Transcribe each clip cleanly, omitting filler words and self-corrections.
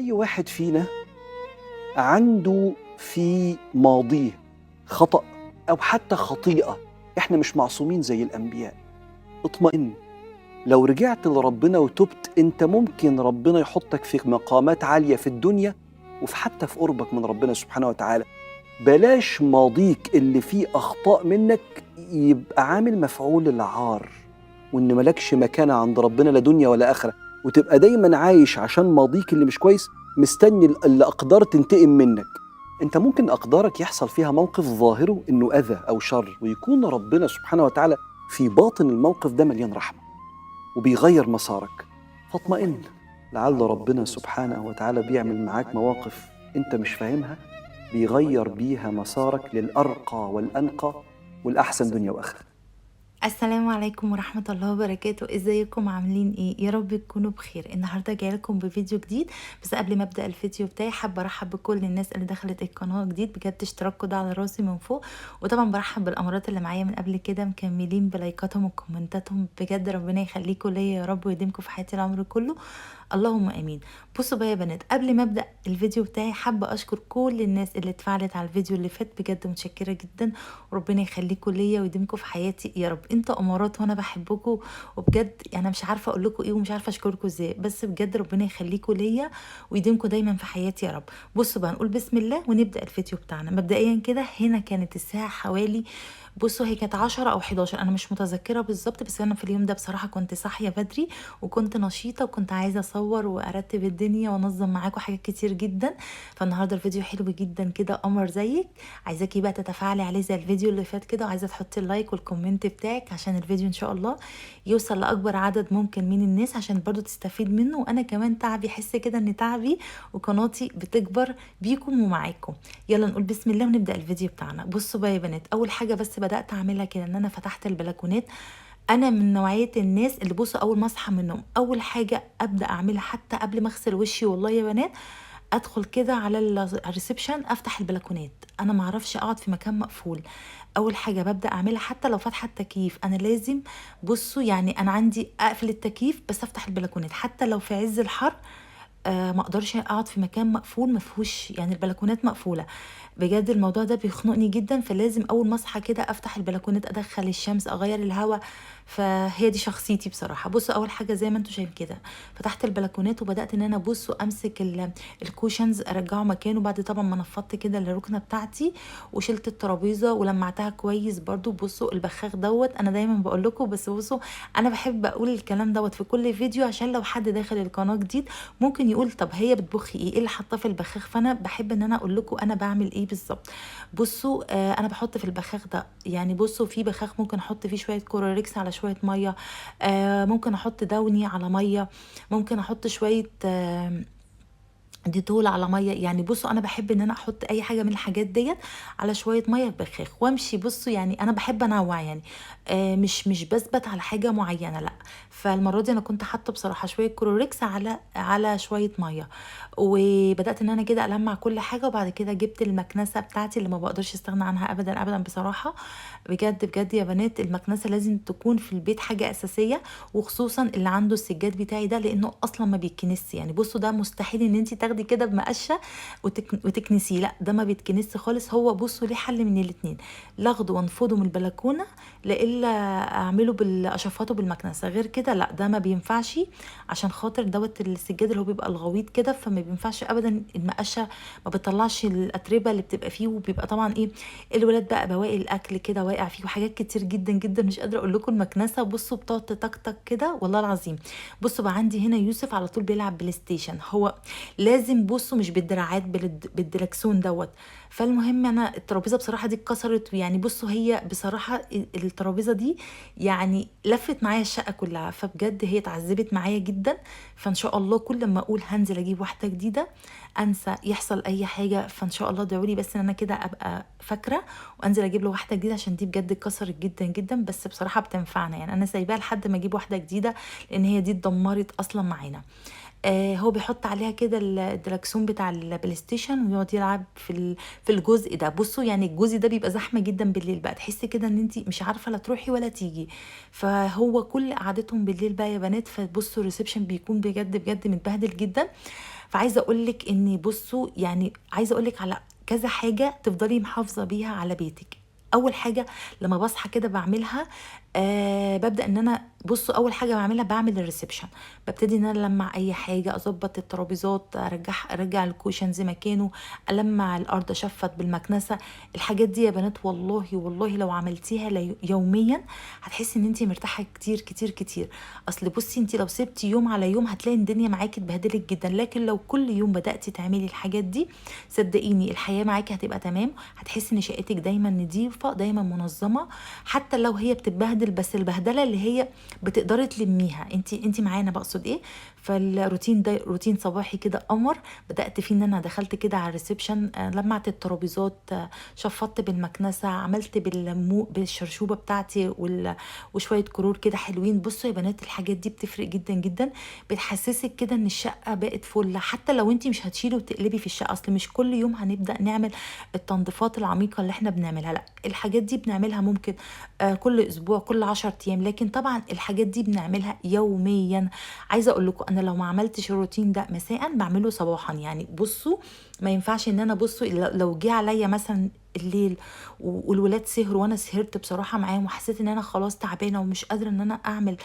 أي واحد فينا عنده في ماضيه خطأ أو حتى خطيئة. إحنا مش معصومين زي الأنبياء. اطمئن، لو رجعت لربنا وتبت أنت ممكن ربنا يحطك في مقامات عالية في الدنيا حتى في قربك من ربنا سبحانه وتعالى. بلاش ماضيك اللي فيه أخطاء منك يبقى عامل مفعول العار، وإن ملكش مكانة عند ربنا لا دنيا ولا آخرة، وتبقى دايما عايش عشان ماضيك اللي مش كويس مستني اللي أقدار تنتقم منك. انت ممكن أقدارك يحصل فيها موقف ظاهره إنه أذى أو شر، ويكون ربنا سبحانه وتعالى في باطن الموقف ده مليان رحمة وبيغير مسارك. فاطمئن، لعل ربنا سبحانه وتعالى بيعمل معاك مواقف انت مش فاهمها، بيغير بيها مسارك للأرقى والأنقى والأحسن دنيا وآخرة. السلام عليكم ورحمة الله وبركاته. ازيكم عاملين ايه؟ يا رب تكونوا بخير. النهاردة جاي لكم بفيديو جديد، بس قبل ما ابدأ الفيديو بتاعي حابة ارحب بكل الناس اللي دخلت القناة جديد. بجد اشتراككم ده على راسي من فوق، وطبعا برحب بالامارات اللي معايا من قبل كده مكملين بلايكاتهم وكومنتاتهم. بجد ربنا يخليكم ليا يا رب ويديمكم في حياتي العمر كله، اللهم امين. بصوا بقى يا بنات، قبل ما ابدا الفيديو بتاعي حابه اشكر كل الناس اللي اتفاعلت على الفيديو اللي فات، بجد متشكره جدا وربنا يخليكم ليا ويديمكم في حياتي يا رب. انتوا امارات وانا بحبكم، وبجد انا مش عارفه اقول لكم ايه ومش عارفه اشكركم ازاي، بس بجد ربنا يخليكم ليا ويديمكم دايما في حياتي يا رب. بصوا بقى نقول بسم الله ونبدا الفيديو بتاعنا. مبدئيا كده هنا كانت الساعه حوالي، بصوا هي كانت 10 أو 11، أنا مش متذكرة بالظبط، بس أنا في اليوم ده بصراحة كنت صاحية بدري وكنت نشيطة وكنت عايزة أصور وأرتب الدنيا وأنظم معاكم حاجات كتير جدا. فالنهاردة الفيديو حلو جدا كده، قمر زيك. عايزاكي بقى تتفاعلي عليه زي الفيديو اللي فات كده، وعايزة تحطي اللايك والكومنت بتاعك عشان الفيديو إن شاء الله يوصل لأكبر عدد ممكن من الناس، عشان برضو تستفيد منه، وأنا كمان تعبي حس كده إن تعبي وقناتي بتكبر بيكم ومعاكم. يلا نقول بسم الله ونبدأ الفيديو بتاعنا. بصوا بقى يا بنات، أول حاجة بس بدأت أعملها كده إن أنا فتحت البلكونات. انا من نوعيه الناس اللي بصوا اول ما اصحى من النوم اول حاجه ابدا اعملها حتى قبل ما اغسل وشي، والله يا بنات، ادخل كده على الريسبشن افتح البلكونات. انا ما اعرفش اقعد في مكان مقفول. اول حاجه ببدا اعملها حتى لو فاتحه التكييف انا لازم، بصوا يعني انا عندي اقفل التكييف بس افتح البلكونات حتى لو في عز الحر. ما اقدرش اقعد في مكان مقفول ما فيهوش يعني البلكونات مقفوله. بجد الموضوع ده بيخنقني جدا، فلازم اول ما اصحى كده افتح البلكونات ادخل الشمس اغير الهواء. فهي دي شخصيتي بصراحه. بصوا اول حاجه زي ما انتم شايفين كده فتحت البلكونات وبدات ان انا بصوا امسك الكوشنز ارجعه مكانه، بعد طبعا ما نفضت كده الركنه بتاعتي وشلت الترابيزه ولمعتها كويس. برضو بصوا البخاخ دوت انا دايما بقول لكم، بس بصوا انا بحب اقول الكلام دوت في كل فيديو عشان لو حد داخل القناه جديد ممكن يقول طب هي بتبخي ايه اللي حاطاه في البخاخ، فانا بحب ان انا اقول لكم انا بعمل ايه بالظبط. بصوا انا بحط في البخاخ ده، يعني بصوا في بخاخ ممكن احط فيه شويه كوروريكس على شويه ميه، ممكن احط داوني على ميه، ممكن احط شويه ديتول على ميه. يعني بصوا انا بحب ان انا احط اي حاجه من الحاجات ديت على شويه ميه في بخاخ وامشي. بصوا يعني انا بحب انوع يعني، مش بثبت على حاجه معينه لا. فالمره دي انا كنت حاطه بصراحه شويه كلوريكس على شويه ميه، وبدات ان انا كده المع كل حاجه. وبعد كده جبت المكنسه بتاعتي اللي ما بقدرش استغنى عنها ابدا ابدا بصراحه. بجد بجد يا بنات المكنسه لازم تكون في البيت حاجه اساسيه، وخصوصا اللي عنده السجاد بتاعي ده لانه اصلا ما بيتكنسش. يعني بصوا ده مستحيل ان انت تاخدي كده بمقشه وتكنسيه، لا ده ما بيتكنسش خالص. هو بصوا ليه حل من الاتنين، لا اخده وانفضه من البلكونه لا الا اعمله بالاشفاطه بالمكنسه، غير كده لا ده ما بينفعش. عشان خاطر دوت السجاد اللي هو بيبقى الغويط كده، فما بينفعش ابدا المقشه، ما بتطلعش الاتربه اللي بتبقى فيه. وبيبقى طبعا ايه الولاد بقى بواقي الاكل كده واقع فيه وحاجات كتير جدا جدا، مش قادره اقول لكم. المكنسه بصوا بتقعد تطقطق كده والله العظيم. بصوا بقى عندي هنا يوسف على طول بيلعب بلاي ستيشن، هو لازم بصوا مش بالدراعات بالدركسون دوت. فالمهم انا الترابيزه بصراحه دي اتكسرت، يعني بصوا هي بصراحه الترابيزه دي يعني لفت معايا الشقه كلها، فبجد هي اتعذبت معايا جدا. فان شاء الله كل ما اقول هنزل اجيب واحده جديده انسى يحصل اي حاجه، فان شاء الله ادعوا لي بس ان انا كده ابقى فاكره وانزل اجيب له واحده جديده، عشان دي بجد اتكسرت جدا جدا. بس بصراحه بتنفعنا، يعني انا سايباها لحد ما اجيب واحده جديده لان هي دي اتدمرت اصلا معانا. هو بيحط عليها كده الدركسون بتاع البلاي ستيشن ويقعد يلعب في الجزء ده. بصوا يعني الجزء ده بيبقى زحمه جدا بالليل، بقى تحسي كده ان انت مش عارفه لا تروحي ولا تيجي. فهو كل قعدتهم بالليل بقى يا بنات، فبصوا الريسبشن بيكون بجد بجد متبهدل جدا. فعايزه اقول لك ان بصوا يعني عايزه اقول لك على كذا حاجه تفضلي محافظه بيها على بيتك. اول حاجه لما بصحى كده بعملها، ببدا ان انا بصوا اول حاجه بعملها بعمل الريسبشن. ببتدي ان انا المع اي حاجه، اظبط الترابيزات، ارجع الكوشنز مكانه، المع الارض، اشفط بالمكنسه. الحاجات دي يا بنات والله والله لو عملتيها يوميا هتحسي ان انت مرتاحه كتير كتير كتير. اصل بصي انت لو سبتي يوم على يوم هتلاقي الدنيا معاكي اتبهدلت جدا، لكن لو كل يوم بداتي تعملي الحاجات دي صدقيني الحياه معاكي هتبقى تمام. هتحسي ان شقتك دايما نظيفه، دايما منظمه، حتى لو هي بتتبهدل بس البهدله اللي هي بتقدري تلميها. انت معانا بقصد ايه. فالروتين ده روتين صباحي كده قمر، بدات فيه ان انا دخلت كده على الريسبشن، لمعت الترابيزات، شفطت بالمكنسه، عملت بالشرشوبه بتاعتي وشويه كرور كده حلوين. بصوا يا بنات الحاجات دي بتفرق جدا جدا، بتحسسك كده ان الشقه بقت فله، حتى لو انت مش هتشيلي وتقلبي في الشقه. اصل مش كل يوم هنبدا نعمل التنظيفات العميقه اللي احنا بنعملها، لا الحاجات دي بنعملها ممكن كل اسبوع، كل 10 ايام، لكن طبعا الحاجات دي بنعملها يوميا. عايزه اقول لكم انا لو ما عملتش الروتين ده مساء بعمله صباحا. يعني بصوا ما ينفعش ان انا بصوا لو جه عليا مثلا الليل والولاد سهروا وانا سهرت بصراحه معاهم وحسيت ان انا خلاص تعبانه ومش قادره ان انا اعمل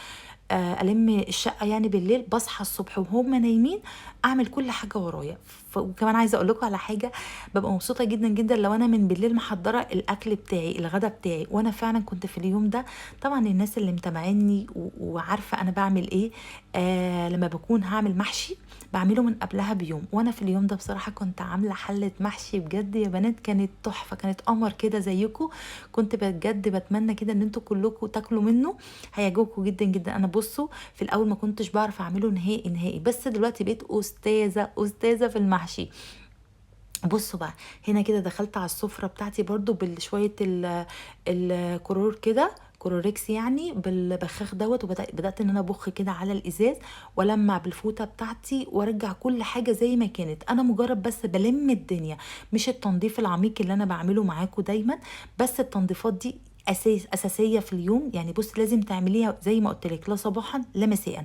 الم الشقه يعني بالليل، بصحى الصبح وهم نايمين اعمل كل حاجه ورايا. وكمان عايزه اقول لكم على حاجه، ببقى مبسوطه جدا جدا لو انا من بالليل محضره الاكل بتاعي، الغدا بتاعي، وانا فعلا كنت في اليوم ده. طبعا الناس اللي متابعيني وعارفه انا بعمل ايه، لما بكون هعمل محشي بعمله من قبلها بيوم، وانا في اليوم ده بصراحه كنت عامله حله محشي بجد يا بنات كانت تحفه، كانت قمر كده زيكم. كنت بجد بتمنى كده ان انتوا كلكم تاكلوا منه، هيعجبكم جدا جدا. انا بصوا في الاول ما كنتش بعرف اعمله نهائي نهائي، بس دلوقتي بقيت استاذه في المحشي. بصوا بقى هنا كده دخلت على السفرة بتاعتي برضو بشوية الكرور كده، كوروريكس يعني بالبخاخ دوت، وبدات ان انا ابخ كده على الازاز والمع بالفوطه بتاعتي وارجع كل حاجه زي ما كانت. انا مجرد بس بلم الدنيا، مش التنظيف العميق اللي انا بعمله معاكم دايما، بس التنظيفات دي اساسيه في اليوم. يعني بص لازم تعمليها زي ما قلت لك، لا صباحا لا مساء.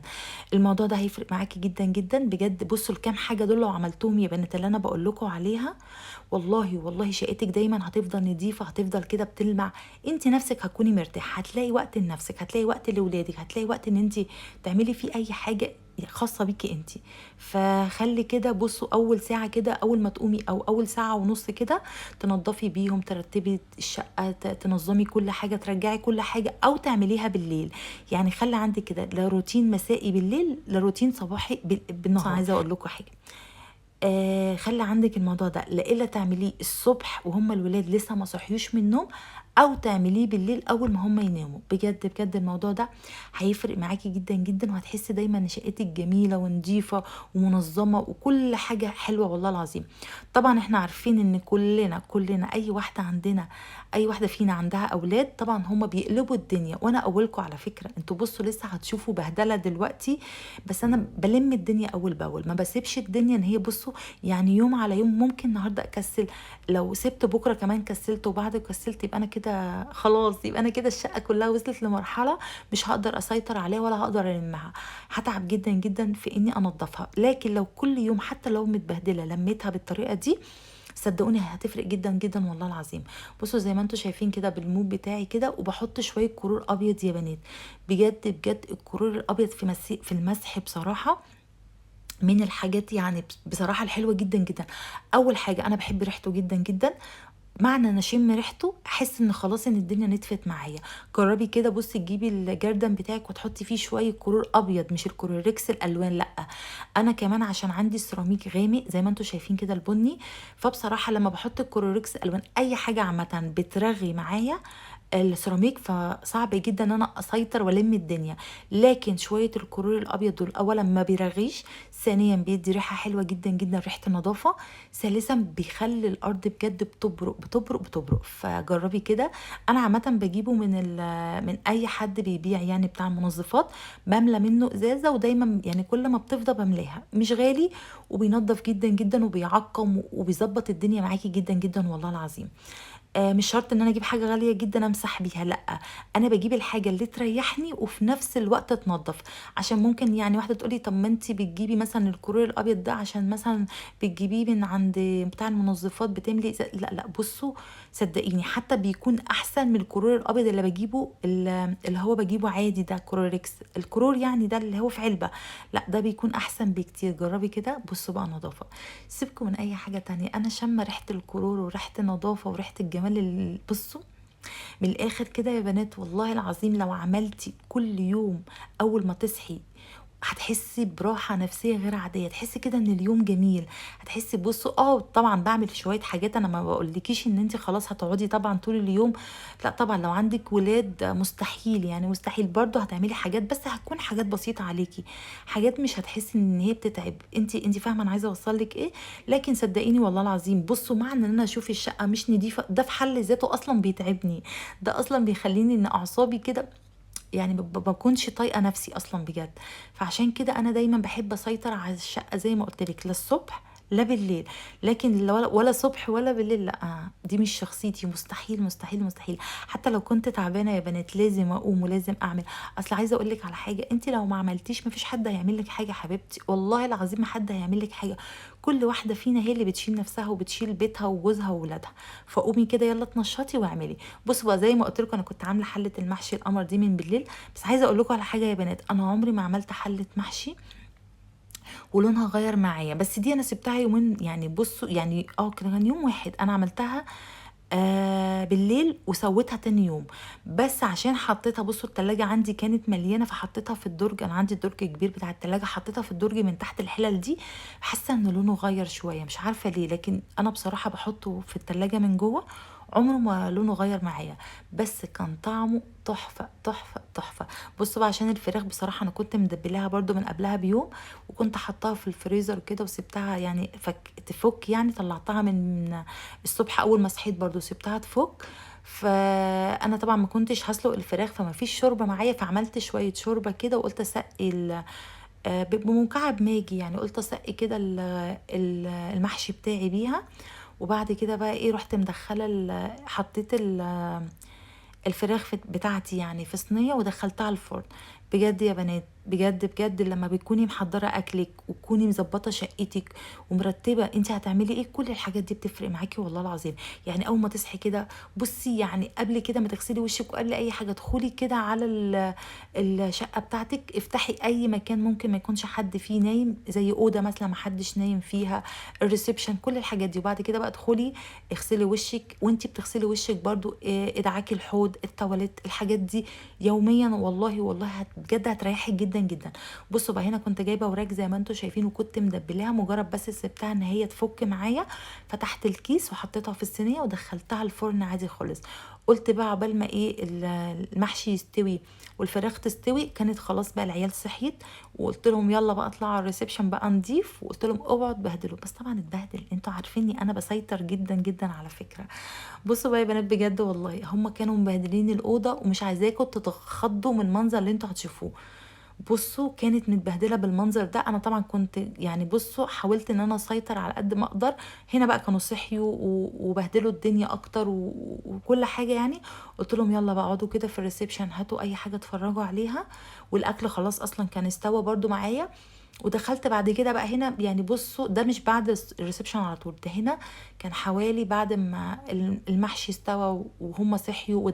الموضوع ده هيفرق معاكي جدا جدا بجد. بصوا الكام حاجه دول لو عملتهم يا بنات اللي انا بقول لكم عليها، والله والله شقتك دايما هتفضل نظيفه، هتفضل كده بتلمع. انت نفسك هتكوني مرتاحه، هتلاقي وقت لنفسك، هتلاقي وقت لاولادك، هتلاقي وقت ان انت تعملي فيه اي حاجه خاصه بيكي انت. فخلي كده بصوا اول ساعه كده اول ما تقومي او اول ساعه ونص كده تنظفي بيهم، ترتبي الشقه، تنظمي كل حاجه، ترجعي كل حاجه، او تعمليها بالليل. يعني خلي عندك كده لا روتين مسائي بالليل لا روتين صباحي بالنهار. عايزه اقول لكم حاجه، خلي عندك الموضوع ده، لا الا تعمليه الصبح وهم الولاد لسه ما صحيوش من النوم، او تعمليه بالليل اول ما هم يناموا. بجد بجد الموضوع ده هيفرق معاكي جدا جدا، وهتحسي دايما ان شقتك جميله ونظيفه ومنظمه وكل حاجه حلوه والله العظيم. طبعا احنا عارفين ان كلنا اي واحده فينا عندها اولاد، طبعا هم بيقلبوا الدنيا، وانا اولكم على فكره. انتوا بصوا لسه هتشوفوا بهدله دلوقتي، بس انا بلم الدنيا اول باول، ما بسيبش الدنيا ان هي بصوا يعني يوم على يوم ممكن النهارده اكسل، لو سبت بكره كمان كسلت وبعد كسلت، يبقى انا كده خلاص، يبقى انا كده الشقه كلها وصلت لمرحله مش هقدر اسيطر عليها ولا هقدر المها، هتعب جدا جدا في اني انظفها. لكن لو كل يوم حتى لو متبهدله لميتها بالطريقه دي، صدقوني هتفرق جدا جدا والله العظيم. بصوا زي ما انتم شايفين كده بالموب بتاعي كده، وبحط شويه كرور ابيض يا بنات. بجد بجد الكرور الابيض في المسح بصراحه من الحاجات يعني بصراحه الحلوه جدا جدا. اول حاجه انا بحب ريحته جدا جدا، معنى ان اشم ريحته احس ان خلاص ان الدنيا نطفت معايا. جربي كده بصي تجيبي الجردن بتاعك وتحطي فيه شويه كرور ابيض، مش الكروريكس الالوان لا. انا كمان عشان عندي سيراميك غامق زي ما انتم شايفين كده البني، فبصراحه لما بحط الكروريكس الالوان اي حاجه عامه بترغي معايا السيراميك، فصعب جدا ان انا اسيطر والم الدنيا. لكن شويه الكرور الابيض دول اولا ما بيرغيش، ثانيا بيدي ريحه حلوه جدا جدا ريحه النظافه، ثالثا بيخلي الارض بجد بتبرق بتبرق بتبرق. فجربي كده. انا عامه بجيبه من اي حد بيبيع يعني بتاع المنظفات، بملى منه ازازه، ودايما يعني كل ما بتفضى بملاها، مش غالي وبينظف جدا جدا وبيعقم وبيظبط الدنيا معاكي جدا جدا والله العظيم. مش شرط ان انا اجيب حاجه غاليه جدا امسح بيها، لا، انا بجيب الحاجه اللي تريحني وفي نفس الوقت تنظف. عشان ممكن يعني واحده تقولي طب ما انت بتجيبي مثلا الكرور الابيض ده عشان مثلا بتجيبيه من عند بتاع المنظفات بتملي لا لا، بصوا صدقيني حتى بيكون احسن من الكرور الابيض اللي بجيبه، اللي هو بجيبه عادي ده كروركس، الكرور يعني ده اللي هو في علبه، لا ده بيكون احسن بكتير. جربي كده، بصوا بقى نظافه، سيبكم من اي حاجه تانية. انا شامه ريحه الكرور وريحه النظافه وريحه الجمال بصوا من الاخر كده يا بنات، والله العظيم لو عملتي كل يوم اول ما تصحي هتحسي براحة نفسية غير عادية، تحسي كده ان اليوم جميل. هتحسي بصوا طبعا بعمل شوية حاجات، انا ما بقولكيش ان انت خلاص هتقعدي طبعا طول اليوم، لا طبعا لو عندك ولاد مستحيل، يعني مستحيل برضو هتعملي حاجات، بس هتكون حاجات بسيطة عليكي، حاجات مش هتحسي ان هي بتتعب. انت فاهمة انا عايزة اوصلك ايه. لكن صدقيني والله العظيم، بصوا معنى ان انا اشوف الشقة مش نظيفة ده في حل ذاته اصلا بيتعبني، ده اصلا بيخليني ان اعصابي كده، يعني بكونش طايقه نفسي اصلا بجد. فعشان كده انا دايما بحب اسيطر على الشقه زي ما قلت لك، لا الصبح لا بالليل، لكن ولا صبح ولا بالليل لا، دي مش شخصيتي، مستحيل مستحيل مستحيل. حتى لو كنت تعبانه يا بنات لازم اقوم ولازم اعمل. اصل عايزه اقول لك على حاجه، انت لو ما عملتيش مفيش حد هيعمل لك حاجه حبيبتي، والله العظيم ما حد هيعمل لك حاجه. كل واحده فينا هي اللي بتشيل نفسها وبتشيل بيتها وجوزها وولادها. فقومي كده يلا اتنشطي واعملي. بصوا بقى زي ما قلت لكم، انا كنت عامله حله المحشي القمر دي من بالليل، بس عايزه اقول لكم على حاجه يا بنات، انا عمري ما عملت حله محشي ولونها غير معايا، بس دي انا سبتها يومين يعني، بصوا يعني كان يوم واحد انا عملتها بالليل وسويتها تاني يوم، بس عشان حطيتها، بصوا التلاجة عندي كانت مليانة فحطيتها في الدرج، انا عندي الدرج كبير بتاع التلاجة، حطيتها في الدرج من تحت الحلل دي، حاسة ان لونه غير شوية مش عارفة ليه، لكن انا بصراحة بحطه في التلاجة من جوه عمره ما لونه غير معايا، بس كان طعمه تحفة تحفة تحفة. بصوا بقى عشان الفراخ بصراحة انا كنت مدبلاها برضو من قبلها بيوم، وكنت حطاها في الفريزر كده وسبتها يعني تفك، يعني طلعتها من الصبح اول ما صحيت برضو سبتها تفك. فانا طبعا ما كنتش هسلق الفراخ فما فيش شوربه معايا، فعملت شويه شوربه كده وقلت اسقي بمكعب ماجي، يعني قلت اسقي كده المحشي بتاعي بيها. وبعد كده بقى ايه، رحت مدخله حطيت الفراخ بتاعتي يعني في صينيه ودخلتها الفرن. بجد يا بنات، بجد بجد لما بتكوني محضره اكلك وتكوني مظبطه شقتك ومرتبه انت هتعملي ايه، كل الحاجات دي بتفرق معاكي والله العظيم. يعني اول ما تصحي كده، بصي يعني قبل كده ما تغسلي وشك وقبل اي حاجه ادخلي كده على الشقه بتاعتك، افتحي اي مكان ممكن ما يكونش حد فيه نايم، زي اوضه مثلا ما حدش نايم فيها، الريسبشن، كل الحاجات دي. وبعد كده بقى ادخلي اغسلي وشك، وانتي بتغسلي وشك برضو ادعكي الحوض التواليت، الحاجات دي يوميا، والله والله بجد هتريحك جدا جدا. بصوا بقى هنا كنت جايبه وراك زي ما انتم شايفين وكنت مدبلاها، مجرد بس سبتها ان هي تفك معايا، فتحت الكيس وحطيتها في الصينيه ودخلتها الفرن عادي خالص. قلت بقى عقبال ما ايه المحشي يستوي والفراخ تستوي، كانت خلاص بقى العيال صحيت، وقلت لهم يلا بقى اطلعوا على الريسبشن بقى نضيف، وقلت لهم اوعوا تبهدلوا، بس طبعا اتبهدل، انتوا عارفيني انا بسيطر جدا جدا على فكره. بصوا بقى يا بنات بجد والله هم كانوا مبهدلين الاوضه، ومش عايزاكم تتخضوا من المنظر اللي انتوا هتشوفوه. بصوا كانت متبهدله بالمنظر ده، انا طبعا كنت يعني بصوا حاولت ان انا اسيطر على قد ما اقدر. هنا بقى كانوا صحيوا وبهدلوا الدنيا اكتر وكل حاجه يعني. قلت لهم يلا بقى اقعدوا كده في الريسبشن، هاتوا اي حاجه اتفرجوا عليها، والاكل خلاص اصلا كان استوى برضو معايا. ودخلت بعد كده بقى هنا، يعني بصوا ده مش بعد الريسبشن على طول، ده هنا كان حوالي بعد ما المحشي استوى وهم صحيوا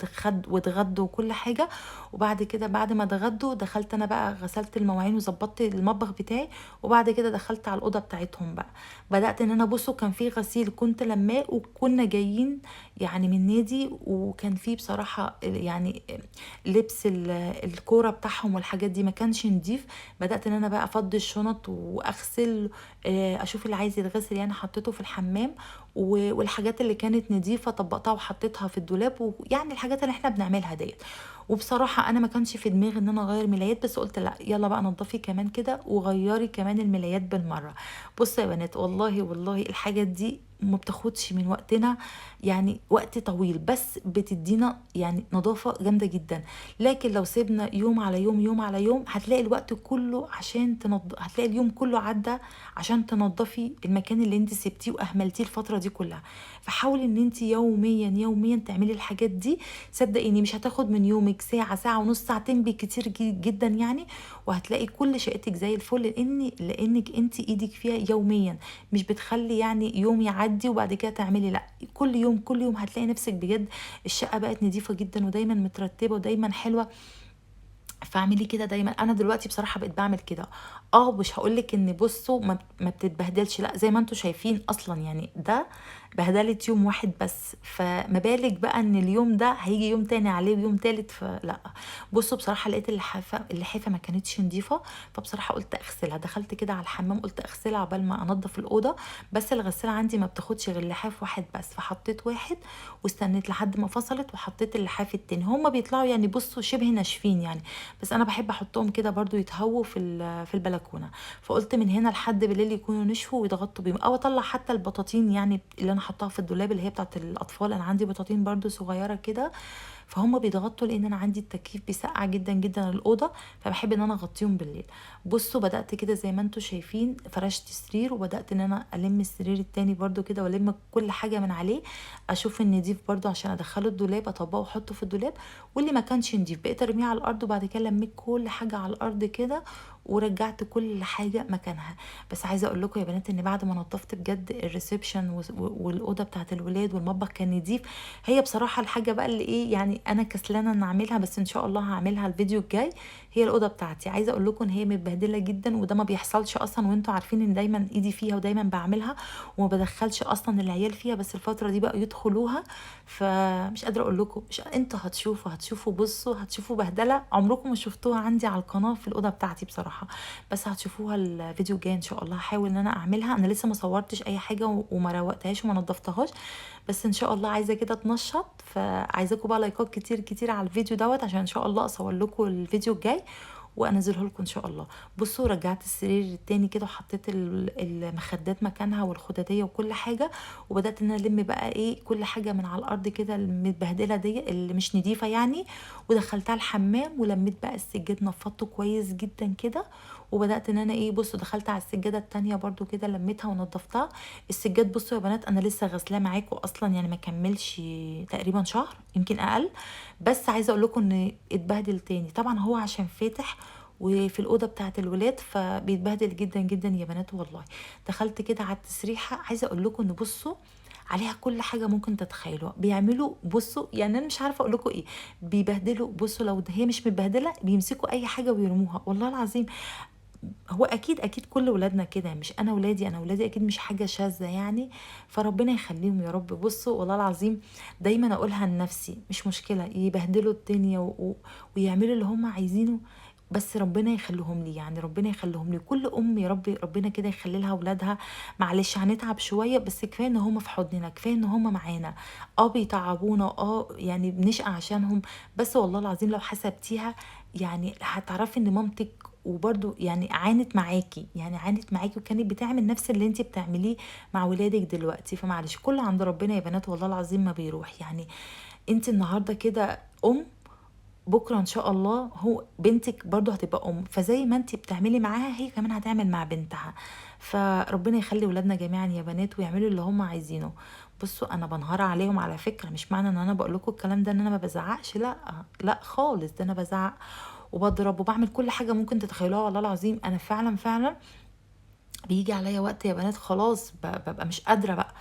واتغدوا وكل حاجه. وبعد كده بعد ما اتغدوا دخلت انا بقى غسلت المواعين وظبطت المطبخ بتاعي، وبعد كده دخلت على الاوضه بتاعتهم بقى. بدات ان انا بصوا كان في غسيل كنت لماه، وكنا جايين يعني من نادي، وكان في بصراحه يعني لبس الكوره بتاعهم والحاجات دي ما كانش نضيف. بدات ان انا بقى افضي الشنط واغسل، اشوف اللي عايز يتغسل يعني حطيته في الحمام، والحاجات اللي كانت نظيفه طبقتها وحطيتها في الدولاب، ويعني الحاجات اللي احنا بنعملها ديت. وبصراحه انا ما كانش في دماغي ان انا اغير ملايات، بس قلت لا يلا بقى نضفي كمان كده وغيري كمان الملايات بالمره. بصوا يا بنات، والله والله الحاجات دي ما بتاخدش من وقتنا يعني وقت طويل، بس بتدينا يعني نظافة جامدة جدا. لكن لو سيبنا يوم على يوم يوم على يوم هتلاقي الوقت كله عشان هتلاقي اليوم كله عدى عشان تنظفي المكان اللي انت سبتيه واهملتيه الفترة دي كلها. فحاولي ان انت يوميا يوميا تعملي الحاجات دي. صدقيني مش هتاخد من يومك ساعة، ساعة ونص، ساعتين بالكتير جدا يعني، وهتلاقي كل شقتك زي الفل، لانك انت ايدك فيها يوميا، مش بتخلي يعني يوم يعدي وبعد كده تعملي، لا كل يوم كل يوم هتلاقي نفسك بجد الشقه بقت نظيفه جدا ودايما مترتبه ودايما حلوه. فاعملي كده دايما. انا دلوقتي بصراحه بقيت بعمل كده. مش هقولك ان بصوا ما بتتبهدلش، لا زي ما انتوا شايفين اصلا يعني ده بهدلة يوم واحد بس، فما بالك بقى ان اليوم ده هيجي يوم تاني عليه ويوم تالت، فلا. بصوا بصراحه لقيت اللحافه ما كانتش نظيفه، فبصراحه قلت اغسلها. دخلت كده على الحمام قلت اغسلها عقبال ما انضف الاوضه، بس الغساله عندي ما بتاخدش غير لحاف واحد بس، فحطيت واحد واستنيت لحد ما فصلت وحطيت اللحاف التاني. هما بيطلعوا يعني بصوا شبه ناشفين يعني، بس انا بحب احطهم كده برضو يتهووا في البلكونه. فقلت من هنا لحد بالليل يكونوا نشفوا ويتغطوا بيهم، او اطلع حتى البطاطين يعني اللي انا حطاها في الدولاب اللي هي بتاعت الاطفال. انا عندي بطاطين برضو صغيره كده، فهم بيضغطوا لان انا عندي التكييف بيسقع جدا جدا الاوضه، فبحب ان انا اغطيهم بالليل. بصوا بدات كده زي ما انتم شايفين، فرشت سرير وبدات ان انا الم السرير التاني برضو كده والم كل حاجه من عليه، اشوف النضيف برضو عشان ادخله الدولاب اطبقه واحطه في الدولاب، واللي ما كانش نضيف بقيت ارميه على الارض. وبعد كده لميت كل حاجه على الارض كده ورجعت كل حاجه مكانها. بس عايزه اقول لكم يا بنات ان بعد ما نظفت بجد الريسبشن والاوضه بتاعت الولاد والمطبخ كان نضيف. هي بصراحه الحاجه بقى اللي ايه يعني انا كسلانه ان اعملها، بس ان شاء الله هعملها الفيديو الجاي، هي الاوضه بتاعتي. عايزه اقول لكم ان هي متبهدله جدا، وده ما بيحصلش اصلا، وانتوا عارفين ان دايما ايدي فيها ودايما بعملها وما بدخلش اصلا العيال فيها، بس الفتره دي بقى يدخلوها. فمش قادره اقول لكم، مش انتوا هتشوفوا بصوا هتشوفوا بهدله عمركم ما شفتوها عندي على القناه في الاوضه بتاعتي بصراحه. بس هتشوفوها الفيديو الجاي ان شاء الله. هحاول ان انا اعملها. انا لسه ما صورتش اي حاجه وما روقتهاش وما نضفتهاش، بس ان شاء الله عايزه كده اتنشط. فعايزاكم بقى لايكات كتير كتير على الفيديو دوت عشان ان شاء الله اصور لكم الفيديو الجاي وانزله لكم ان شاء الله. بصوا رجعت السرير التاني كده وحطيت المخدات مكانها والخداديه وكل حاجه، وبدات ان انا الم بقى ايه كل حاجه من على الارض كده المتبهدله دي اللي مش نظيفه يعني، ودخلتها الحمام ولميت بقى السجاد نفضته كويس جدا كده. وبدات ان انا ايه بصوا دخلت على السجاده التانية برضو كده لميتها ونضفتها. السجاد بصوا يا بنات انا لسه غسلاه معاكم اصلا يعني ما كملش تقريبا شهر يمكن اقل، بس عايزه اقول لكم ان اتبهدل تاني. طبعا هو عشان فاتح وفي الاوضه بتاعه الولاد فبيتبهدل جدا جدا يا بنات والله. دخلت كده على التسريحه، عايزه اقول لكم ان بصوا عليها كل حاجه ممكن تتخيلوا بيعملوا. بصوا يعني انا مش عارفه اقول لكم ايه، بيبهدلوا. بصوا لو هي مش متبهدله بيمسكوا اي حاجه ويرموها والله العظيم. هو اكيد كل ولادنا كده، مش انا ولادي، انا ولادي اكيد مش حاجه شاذه يعني، فربنا يخليهم يا رب. بصوا والله العظيم دايما اقولها لنفسي مش مشكله يبهدلوا الدنيا ويعملوا اللي هم عايزينه، بس ربنا يخليهم لي يعني، ربنا يخليهم لي كل ام يا رب، ربنا كده يخلي لها اولادها. معلش هنتعب شويه بس كفايه ان هم في حضننا، كفايه ان هم معانا. بيتعبونا يعني بنشقى عشانهم، بس والله العظيم لو حسبتيها يعني هتعرفي ان مامتك وبرضو يعني عانت معاكي، يعني عانت معاكي وكانت بتعمل نفس اللي انت بتعمليه مع ولادك دلوقتي. فمعلش كله عند ربنا يا بنات والله العظيم ما بيروح يعني. انت النهارده كده بكره ان شاء الله هو بنتك برضو هتبقى فزي ما انت بتعملي معاها هي كمان هتعمل مع بنتها. فربنا يخلي ولادنا جميعا يا بنات ويعملوا اللي هم عايزينه. بصوا انا بنهار عليهم على فكره، مش معنى ان انا بقول لكم الكلام ده ان انا ما بزعقش، لا لا خالص، ده انا بزعق وبضرب وبعمل كل حاجه ممكن تتخيلوها والله العظيم. انا فعلا بيجي عليا وقت يا بنات خلاص ببقى مش قادره بقى،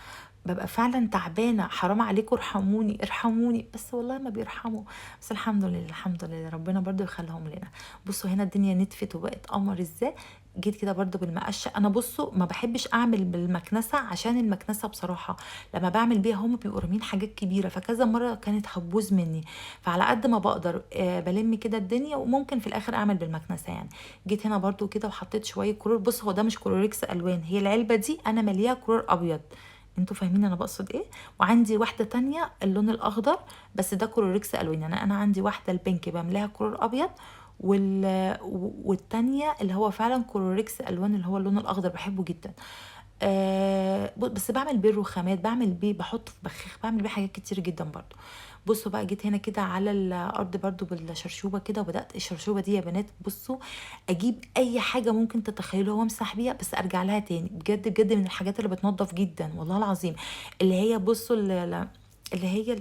ببقى فعلا تعبانه. حرام عليكم ارحموني ارحموني، بس والله ما بيرحموا. بس الحمد لله الحمد لله ربنا برضو يخليهم لنا. بصوا هنا الدنيا نتفت وبقت قمر ازاي. جيت كده برضو بالمقشه. انا بصوا ما بحبش اعمل بالمكنسه عشان المكنسه بصراحه لما بعمل بيها هم بيبقوا رامين حاجات كبيره، فكذا مره كانت هتبوظ مني. فعلى قد ما بقدر بلم كده الدنيا، وممكن في الاخر اعمل بالمكنسه يعني. جيت هنا برضو كده وحطيت شويه كلور. بص هو ده مش كلوريكس الوان، هي العلبه دي انا مليها كلور ابيض، انتوا فاهمين انا بقصد ايه. وعندي واحده تانية اللون الاخضر، بس ده كلوريكس الوان. يعني انا عندي واحده البينك بعملها كلور ابيض، والتانية اللي هو فعلا كلوريكس الوان اللي هو اللون الاخضر، بحبه جدا. بس بعمل بيه رخامات، بعمل بيه بحط في بخاخ، بعمل بيه حاجات كتير جدا برضو. بصوا بقى، جيت هنا كده على الارض برضو بالشرشوبه كده، وبدات الشرشوبه دي يا بنات بصوا اجيب اي حاجه ممكن تتخيلوها وامسح بيها، بس ارجع لها تاني. بجد بجد من الحاجات اللي بتنضف جدا والله العظيم. اللي هي بصوا اللي هي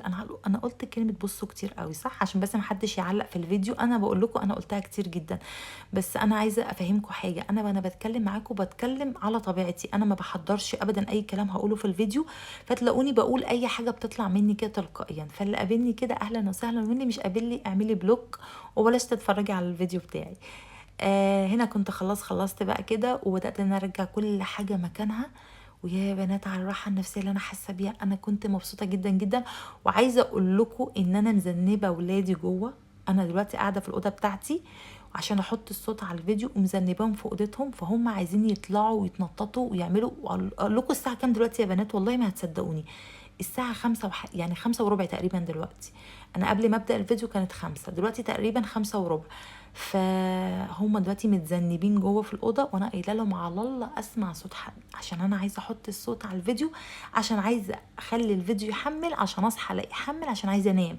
انا قلت كلمه بصوا كتير قوي صح، عشان بس ما حدش يعلق في الفيديو. انا بقول لكم انا قلتها كتير جدا، بس انا عايزه افهمكم حاجه. انا بتكلم معاكم بتكلم على طبيعتي، انا ما بحضرش ابدا اي كلام هقوله في الفيديو، فتلاقوني بقول اي حاجه بتطلع مني كده تلقائيا. فاللي قابلني كده اهلا وسهلا، واللي مش قابلني اعملي بلوك وبلاش تتفرجي على الفيديو بتاعي. هنا كنت خلصت بقى كده، وبدات ان أنا ارجع كل حاجه مكانها. ويا بنات على الراحه النفسيه اللي انا حاسه بيها، انا كنت مبسوطه جدا جدا. وعايزه اقول لكم ان انا مذنبه ولادي جوه. انا دلوقتي قاعده في الاوضه بتاعتي عشان احط الصوت على الفيديو، ومذنباهم في اوضتهم، فهم عايزين يطلعوا ويتنططوا ويعملوا. اقول لكم الساعه كام دلوقتي يا بنات؟ والله ما هتصدقوني، الساعه 5 يعني 5:15 تقريبا دلوقتي. انا قبل ما ابدا الفيديو كانت 5، دلوقتي تقريبا 5:15. فهم دلوقتي متذنبين جوه في الاوضه، وانا قايله لهم على الله اسمع صوت حد، عشان انا عايزه احط الصوت على الفيديو، عشان عايزه اخلي الفيديو يحمل، عشان اصحى الاقي يحمل، عشان عايزه انام.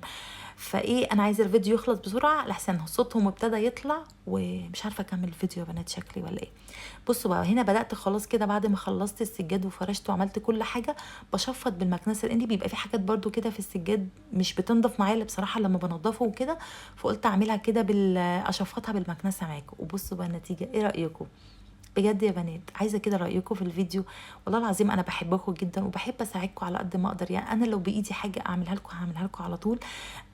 فايه انا عايزه الفيديو يخلص بسرعه لحسن صوتهم ابتدى يطلع، ومش عارفه اكمل الفيديو يا بنات شكلي ولا ايه. بصوا بقى، هنا بدات خلاص كده بعد ما خلصت السجاد وفرشت وعملت كل حاجه، بشفط بالمكنسه، لان بيبقى في حاجات برده كده في السجاد مش بتنضف معايا بصراحه لما بنضفه وكده، فقلت اعملها كده اشفطها بالمكنسه معاكم. وبصوا بقى النتيجه، ايه رايكم؟ بجد يا بنات عايزه كده رايكم في الفيديو. والله العظيم انا بحبكم جدا وبحب اساعدكم على قد ما اقدر. يعني انا لو بايدي حاجه اعملها لكم هعملها لكم على طول.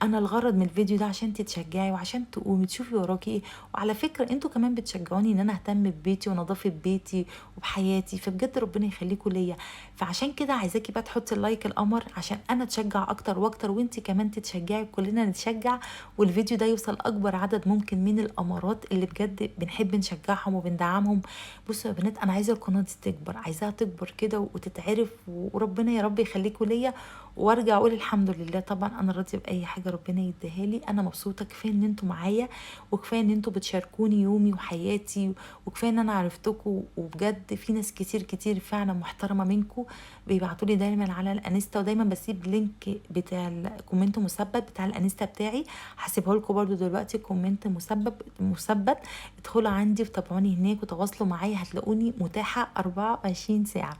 انا الغرض من الفيديو ده عشان تتشجعي، وعشان تقومي تشوفي وراكي ايه. وعلى فكره انتوا كمان بتشجعوني ان انا اهتم ببيتي ونظافه بيتي وبحياتي، فبجد ربنا يخليكم ليا. فعشان كده عايزاكي بقى تحطي اللايك القمر، عشان انا اتشجع اكتر واكتر، وانتي كمان تتشجعي، كلنا نتشجع، والفيديو ده يوصل اكبر عدد ممكن من الامارات اللي بجد بنحب نشجعهم وبندعمهم. بصوا يا بنات، انا عايزه القناه دي تكبر، عايزاها تكبر كده وتتعرف، وربنا يا رب يخليكم ليا، وارجع اقول الحمد لله. طبعا انا راضيه باي حاجه ربنا يديها لي، انا مبسوطه. كفايه ان انتوا معايا، وكفايه ان انتوا بتشاركوني يومي وحياتي، وكفايه ان انا عرفتكم. وبجد في ناس كتير كتير فعلا محترمه منكم بيبعتوا لي دايما على الانستا، ودايما بسيب لينك بتاع الكومنت مثبت بتاع الانستا بتاعي، هسيبه لكم برده دلوقتي كومنت مثبت. ادخلوا عندي وتابعوني هناك وتواصلوا معايا، هتلاقوني متاحه 24 ساعه.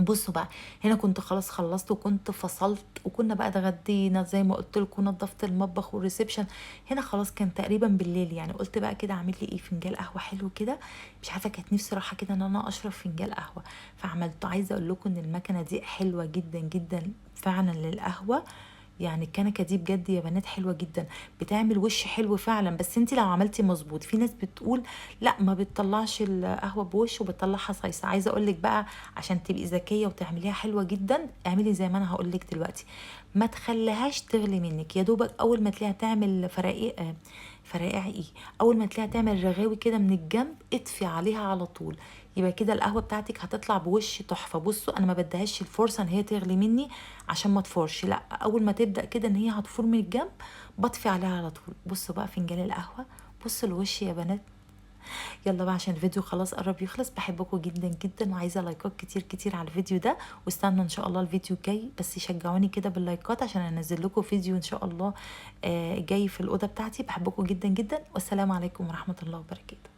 بصوا بقى، هنا كنت خلاص خلصت وكنت فصلت، وكنا بقى اتغدينا زي ما قلت لكم، نظفت المطبخ والريسبشن. هنا خلاص كان تقريبا بالليل، يعني قلت بقى كده اعمل لي ايه، فنجان قهوه حلو كده. مش عارفه، كانت نفسي راحه كده ان انا اشرب فنجان قهوه، فعملته. عايزه اقول لكم ان المكنه دي حلوه جدا جدا فعلا للقهوه. يعني الكنكه دي بجد يا بنات حلوه جدا، بتعمل وش حلو فعلا. بس انت لو عملتي مظبوط، في ناس بتقول لا ما بتطلعش القهوه بوش وبتطلعها صيصه. عايزه اقول لك بقى، عشان تبقي ذكيه وتعمليها حلوه جدا، اعملي زي ما انا هقول لك دلوقتي. ما تخليهاش تغلي منك، يا دوبك اول ما تلاقيها تعمل فرائع ايه، اول ما تلاقيها تعمل رغاوي كده من الجنب، اطفي عليها على طول. يبقى كده القهوه بتاعتك هتطلع بوش تحفه. بصوا انا ما بديهاش الفرصه ان هي تغلي مني عشان ما تفورش، لا، اول ما تبدا كده ان هي هتفور من الجنب بطفي عليها على طول. بصوا بقى فنجان القهوه، بصوا الوش يا بنات. يلا بقى عشان الفيديو خلاص قرب يخلص، بحبكم جدا جدا، وعايزه لايكات كتير كتير على الفيديو ده. واستنوا ان شاء الله الفيديو الجاي، بس يشجعوني كده باللايكات عشان انزل لكم فيديو ان شاء الله جاي في الاوضه بتاعتي. بحبكم جدا جدا، والسلام عليكم ورحمه الله وبركاته.